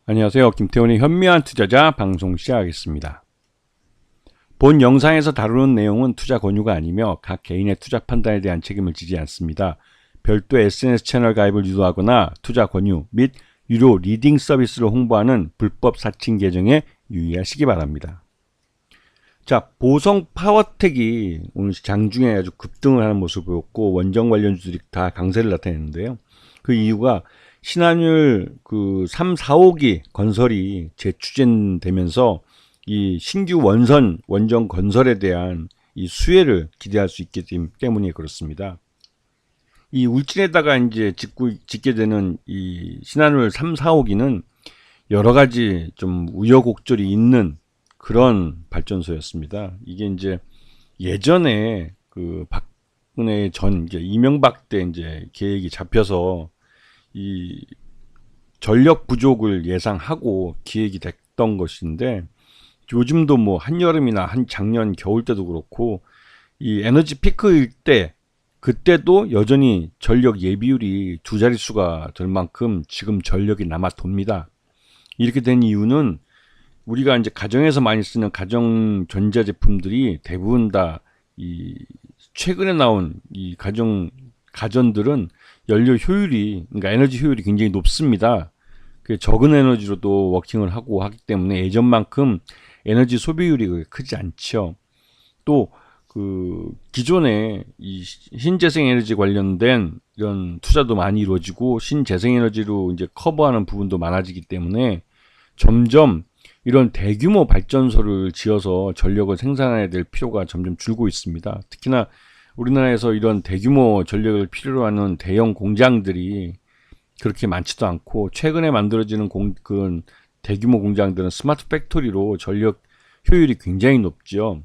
안녕하세요. 김태훈의 현명한 투자자 방송 시작하겠습니다. 본 영상에서 다루는 내용은 투자 권유가 아니며 각 개인의 투자 판단에 대한 책임을 지지 않습니다. 별도 SNS 채널 가입을 유도하거나 투자 권유 및 유료 리딩 서비스를 홍보하는 불법 사칭 계정에 유의하시기 바랍니다. 자, 보성 파워텍이 오늘 장중에 아주 급등을 하는 모습을 보였고 원전 관련주들이 다 강세를 나타냈는데요. 그 이유가 신한율 3, 4호기 건설이 재추진되면서 이 신규 원전 건설에 대한 이 수혜를 기대할 수 있기 때문에 그렇습니다. 이 울진에다가 이제 짓게 되는 이 신한율 3, 4호기는 여러 가지 좀 우여곡절이 있는 그런 발전소였습니다. 이게 이제 예전에 그 박근혜 전 이제 이명박 때 이제 계획이 잡혀서 이 전력 부족을 예상하고 기획이 됐던 것인데 요즘도 뭐 한여름이나 작년 겨울 때도 그렇고 이 에너지 피크일 때 그때도 여전히 전력 예비율이 두 자릿수가 될 만큼 지금 전력이 남아 돕니다. 이렇게 된 이유는 우리가 이제 가정에서 많이 쓰는 가정 전자 제품들이 대부분 다 이 최근에 나온 이 가전들은 연료 효율이, 그러니까 에너지 효율이 굉장히 높습니다. 적은 에너지로도 워킹을 하고 하기 때문에 예전만큼 에너지 소비율이 크지 않죠. 또 기존에 이 신재생 에너지 관련된 이런 투자도 많이 이루어지고 신재생 에너지로 이제 커버하는 부분도 많아지기 때문에 점점 이런 대규모 발전소를 지어서 전력을 생산해야 될 필요가 점점 줄고 있습니다. 특히나 우리나라에서 이런 대규모 전력을 필요로 하는 대형 공장들이 그렇게 많지도 않고 최근에 만들어지는 대규모 공장들은 스마트 팩토리로 전력 효율이 굉장히 높죠.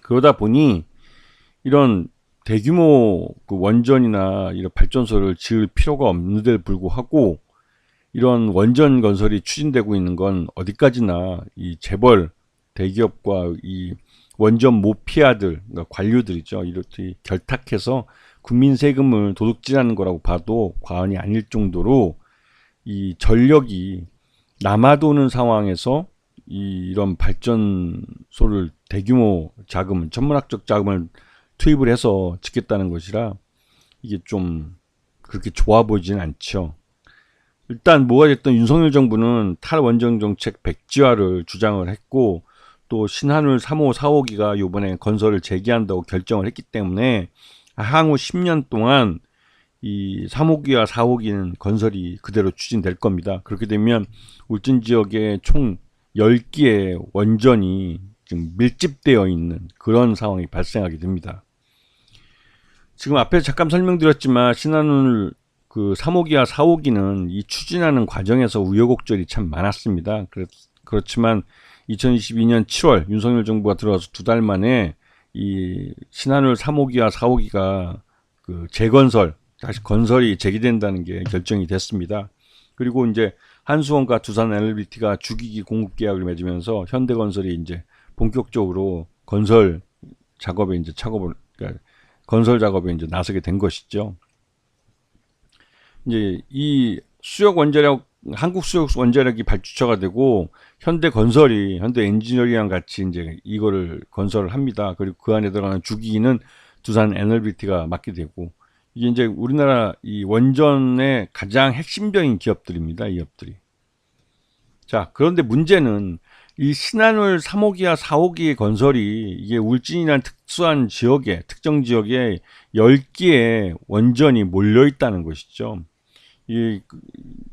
그러다 보니 이런 대규모 원전이나 이런 발전소를 지을 필요가 없는데 불구하고 이런 원전 건설이 추진되고 있는 건 어디까지나 이 재벌 대기업과 이 원전 모피아들, 그러니까 관료들이죠. 이렇게 결탁해서 국민 세금을 도둑질하는 거라고 봐도 과언이 아닐 정도로 이 전력이 남아도는 상황에서 이런 발전소를 대규모 자금, 천문학적 자금을 투입을 해서 짓겠다는 것이라 이게 좀 그렇게 좋아 보이지는 않죠. 일단 뭐가 됐든 윤석열 정부는 탈원전 정책 백지화를 주장을 했고 또 신한울 3호, 4호기가 이번에 건설을 재개한다고 결정을 했기 때문에 향후 10년 동안 이 3호기와 4호기는 건설이 그대로 추진될 겁니다. 그렇게 되면 울진 지역에 총 10기의 원전이 지금 밀집되어 있는 그런 상황이 발생하게 됩니다. 지금 앞에 잠깐 설명드렸지만 신한울 3호기와 4호기는 이 추진하는 과정에서 우여곡절이 참 많았습니다. 그렇지만 2022년 7월 윤석열 정부가 들어와서 두 달 만에 이 신한울 3호기와 4호기가 재건설, 다시 건설이 재개된다는 게 결정이 됐습니다. 그리고 이제 한수원과 두산 NLBT가 주기기 공급 계약을 맺으면서 현대건설이 이제 본격적으로 건설 작업에 이제 건설 작업에 이제 나서게 된 것이죠. 이제 이 한국 수력 원자력이 발주처가 되고 현대 엔지니어링이랑 같이 이제 이거를 건설을 합니다. 그리고 그 안에 들어가는 주기기는 두산 NLBT가 맡게 되고 이게 이제 우리나라 이 원전의 가장 핵심적인 기업들입니다. 이 기업들이. 자, 그런데 문제는 이 신한울 3호기와 4호기의 건설이 이게 울진이라는 특정 지역에 10기의 원전이 몰려 있다는 것이죠.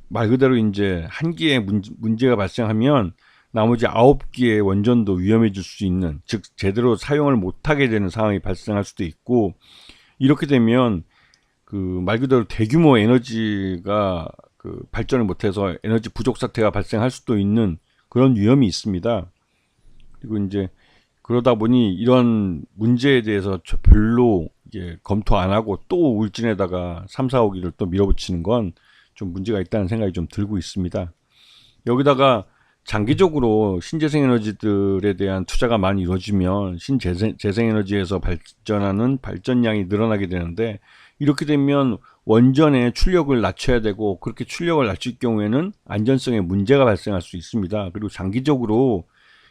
말 그대로 이제 한 기의 문제가 발생하면 나머지 9기의 원전도 위험해질 수 있는, 즉 제대로 사용을 못하게 되는 상황이 발생할 수도 있고, 이렇게 되면 말 그대로 대규모 에너지가 발전을 못해서 에너지 부족 사태가 발생할 수도 있는 그런 위험이 있습니다. 그리고 이제 그러다 보니 이런 문제에 대해서 별로 검토 안 하고 또 울진에다가 3, 4호기를 또 밀어붙이는 건 좀 문제가 있다는 생각이 좀 들고 있습니다. 여기다가 장기적으로 신재생에너지들에 대한 투자가 많이 이루어지면 신재생에너지에서 발전하는 발전량이 늘어나게 되는데 이렇게 되면 원전의 출력을 낮춰야 되고, 그렇게 출력을 낮출 경우에는 안전성에 문제가 발생할 수 있습니다. 그리고 장기적으로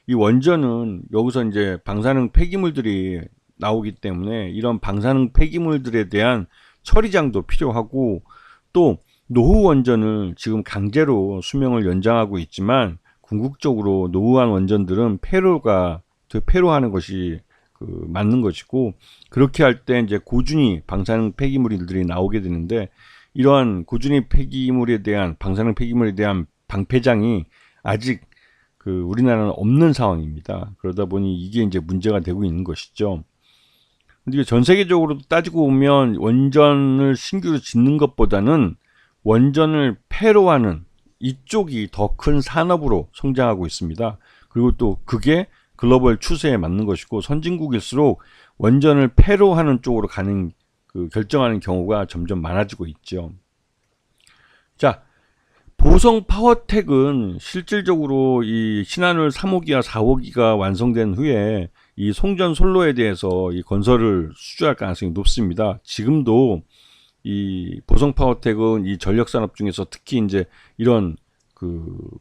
이 원전은 여기서 이제 방사능 폐기물들이 나오기 때문에 이런 방사능 폐기물들에 대한 처리장도 필요하고, 또 노후 원전을 지금 강제로 수명을 연장하고 있지만 궁극적으로 노후한 원전들은 폐로하는 것이 맞는 것이고, 그렇게 할 때 이제 고준위 방사능 폐기물들이 나오게 되는데, 이러한 고준위 방사능 폐기물에 대한 방패장이 아직 우리나라는 없는 상황입니다. 그러다 보니 이게 이제 문제가 되고 있는 것이죠. 근데 전 세계적으로 따지고 보면 원전을 신규로 짓는 것보다는 원전을 폐로하는 이쪽이 더 큰 산업으로 성장하고 있습니다. 그리고 또 그게 글로벌 추세에 맞는 것이고, 선진국일수록 원전을 폐로하는 쪽으로 결정하는 경우가 점점 많아지고 있죠. 자, 보성 파워텍은 실질적으로 이 신한울 3호기와 4호기가 완성된 후에 이 송전 솔로에 대해서 이 건설을 수주할 가능성이 높습니다. 지금도 이 보성 파워텍은 이 전력 산업 중에서 특히 이제 이런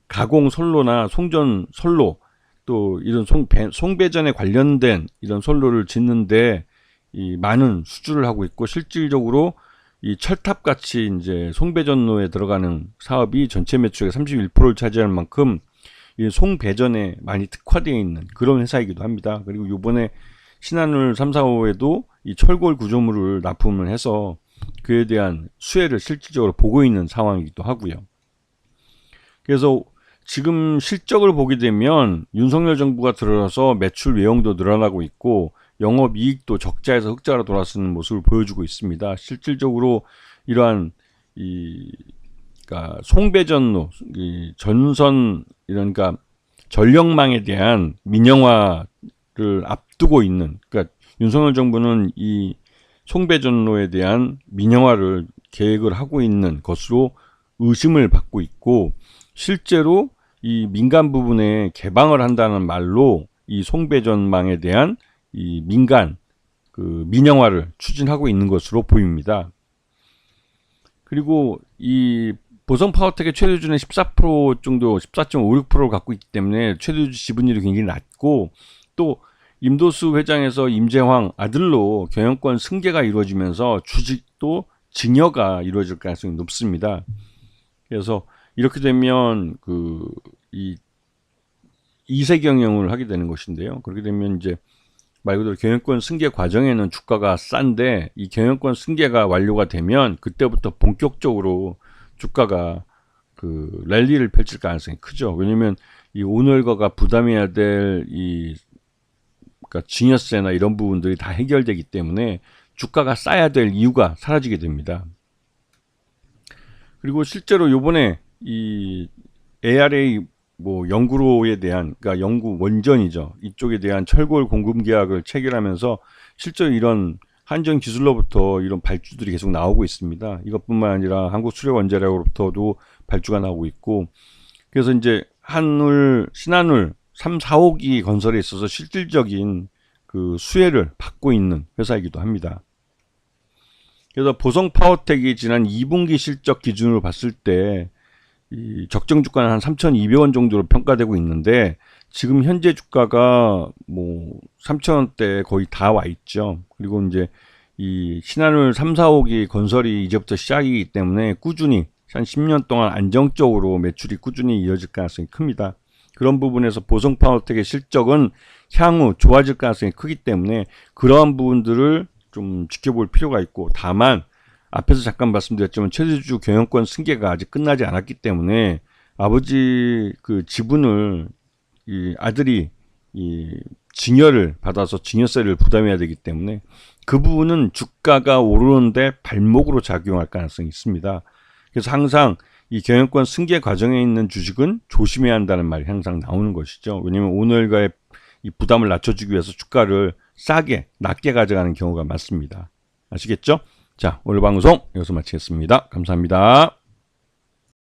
가공 솔로나 송전 솔로, 또 이런 송배전에 관련된 이런 솔로를 짓는데 이 많은 수주를 하고 있고, 실질적으로 이 철탑 같이 이제 송배전로에 들어가는 사업이 전체 매출의 31%를 차지할 만큼 이 송배전에 많이 특화되어 있는 그런 회사이기도 합니다. 그리고 이번에 신한울 3, 4호에도 이 철골 구조물을 납품을 해서 그에 대한 수혜를 실질적으로 보고 있는 상황이기도 하고요. 그래서 지금 실적을 보게 되면 윤석열 정부가 들어서 매출 외형도 늘어나고 있고, 영업이익도 적자에서 흑자로 돌아서는 모습을 보여주고 있습니다. 실질적으로 이러한 그러니까 송배전로, 그러니까 전력망에 대한 민영화를 앞두고 있는, 그러니까 윤석열 정부는 이 송배전로에 대한 민영화를 계획을 하고 있는 것으로 의심을 받고 있고, 실제로 이 민간 부분에 개방을 한다는 말로 이 송배전망에 대한 이 민간 민영화를 추진하고 있는 것으로 보입니다. 그리고 이 보성 파워텍의 최대주는 14% 정도, 14.56%를 갖고 있기 때문에 최대주 지분율이 굉장히 낮고, 또 임도수 회장에서 임재황 아들로 경영권 승계가 이루어지면서 주식도 증여가 이루어질 가능성이 높습니다. 그래서 이렇게 되면 이 이세 경영을 하게 되는 것인데요. 그렇게 되면 이제 말 그대로 경영권 승계 과정에는 주가가 싼데, 이 경영권 승계가 완료가 되면 그때부터 본격적으로 주가가 랠리를 펼칠 가능성이 크죠. 왜냐면 이 오너가 부담해야 될 그러니까 증여세나 이런 부분들이 다 해결되기 때문에 주가가 싸야 될 이유가 사라지게 됩니다. 그리고 실제로 요번에 이 ARA 연구로에 대한, 그러니까 연구 원전이죠, 이쪽에 대한 철골 공급 계약을 체결하면서 실제로 이런 한전 기술로부터 이런 발주들이 계속 나오고 있습니다. 이것뿐만 아니라 한국수력원자력으로부터도 발주가 나오고 있고, 그래서 이제 신한울 3, 4호기 건설에 있어서 실질적인 수혜를 받고 있는 회사이기도 합니다. 그래서 보성 파워텍이 지난 2분기 실적 기준으로 봤을 때 이 적정 주가는 한 3,200원 정도로 평가되고 있는데, 지금 현재 주가가 3,000원대 거의 다 와 있죠. 그리고 이제 이 신한울 3, 4호기 건설이 이제부터 시작이기 때문에 꾸준히 한 10년 동안 안정적으로 매출이 꾸준히 이어질 가능성이 큽니다. 그런 부분에서 보성 파워텍의 실적은 향후 좋아질 가능성이 크기 때문에 그러한 부분들을 좀 지켜볼 필요가 있고, 다만 앞에서 잠깐 말씀드렸지만 최대주 경영권 승계가 아직 끝나지 않았기 때문에 아버지 지분을 이 아들이 증여를 받아서 증여세를 부담해야 되기 때문에 그 부분은 주가가 오르는데 발목으로 작용할 가능성이 있습니다. 그래서 항상 이 경영권 승계 과정에 있는 주식은 조심해야 한다는 말이 항상 나오는 것이죠. 왜냐하면 오너가의 이 부담을 낮춰주기 위해서 주가를 낮게 가져가는 경우가 많습니다. 아시겠죠? 자, 오늘 방송 여기서 마치겠습니다. 감사합니다.